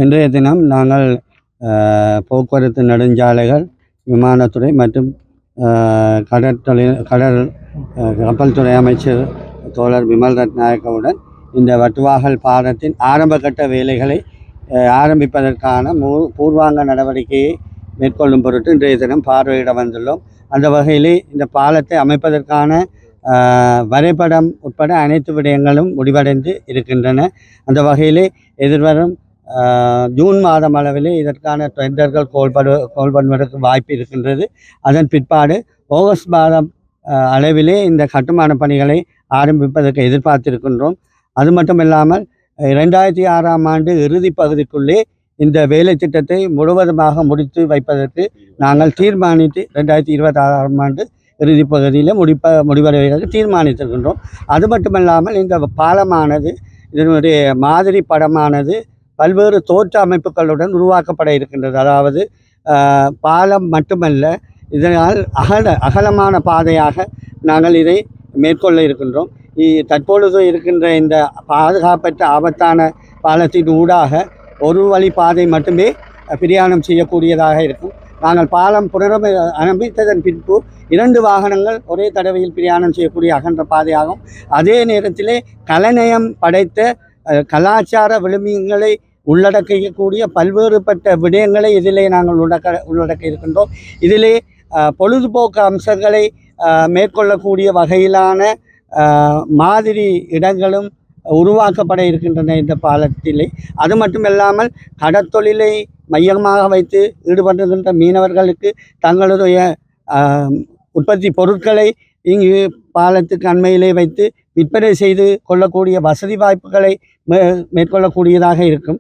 இன்றைய தினம் நாங்கள் போக்குவரத்து நெடுஞ்சாலைகள் விமானத்துறை மற்றும் கடல் கப்பல் துறை அமைச்சர் தோழர் விமல் ரத்நாயக்கவுடன் இந்த வட்டுவாகல் பாலத்தின் ஆரம்பகட்ட வேலைகளை ஆரம்பிப்பதற்கான பூர்வாங்க நடவடிக்கையை மேற்கொள்ளும் பொருட்டு இன்றைய தினம் பார்வையிட வந்துள்ளோம். அந்த வகையிலே இந்த பாலத்தை அமைப்பதற்கான வரைபடம் உட்பட அனைத்து விடயங்களும் முடிவடைந்து இருக்கின்றன. அந்த வகையிலே எதிர்வரும் ஜூன் மாதம் அளவிலே இதற்கான டெண்டர்கள் கோல் பண்ணுவதற்கு வாய்ப்பு இருக்கின்றது. அதன் பிற்பாடு ஆகஸ்ட் மாதம் அளவிலே இந்த கட்டுமான பணிகளை ஆரம்பிப்பதற்கு எதிர்பார்த்திருக்கின்றோம். அது மட்டுமில்லாமல் 2006ஆம் ஆண்டு இறுதி பகுதிக்குள்ளே இந்த வேலை திட்டத்தை முழுவதுமாக முடித்து வைப்பதற்கு நாங்கள் தீர்மானித்து 2026ஆம் ஆண்டு இறுதி பகுதியில் முடிவடைவதற்கு தீர்மானித்திருக்கின்றோம். அது மட்டுமல்லாமல் இந்த பாலமானது இதனுடைய மாதிரி படமானது பல்வேறு தோற்ற அமைப்புகளுடன் உருவாக்கப்பட இருக்கின்றது. அதாவது பாலம் மட்டுமல்ல, இதனால் அகலமான பாதையாக நாங்கள் இதை மேற்கொள்ள இருக்கின்றோம். தற்பொழுது இருக்கின்ற இந்த பாதுகாப்பற்ற ஆபத்தான பாலத்தின் ஊடாக ஒரு வழி பாதை மட்டுமே பிரயாணம் செய்யக்கூடியதாக இருக்கும். நாங்கள் பாலம் புனரமைத்ததன் பின்பு 2 வாகனங்கள் ஒரே தடவையில் பிரயாணம் செய்யக்கூடிய அகன்ற பாதையாகும். அதே நேரத்திலே கலைநயம் படைத்த கலாச்சார விழுமியங்களை உள்ளடக்கக்கூடிய பல்வேறுபட்ட விடயங்களை இதிலே நாங்கள் உள்ளடக்க இருக்கின்றோம். இதிலே பொழுதுபோக்கு அம்சங்களை மேற்கொள்ளக்கூடிய வகையிலான மாதிரி இடங்களும் உருவாக்கப்பட இருக்கின்றன இந்த பாலத்திலே. அது மட்டுமில்லாமல் கடற்தொழிலை மையமாக வைத்து ஈடுபடுகின்ற மீனவர்களுக்கு தங்களுடைய உற்பத்தி பொருட்களை இங்கு பாலத்துக்கு அண்மையிலே வைத்து விற்பனை செய்து கொள்ளக்கூடிய வசதி வாய்ப்புகளை மேற்கொள்ளக்கூடியதாக இருக்கும்.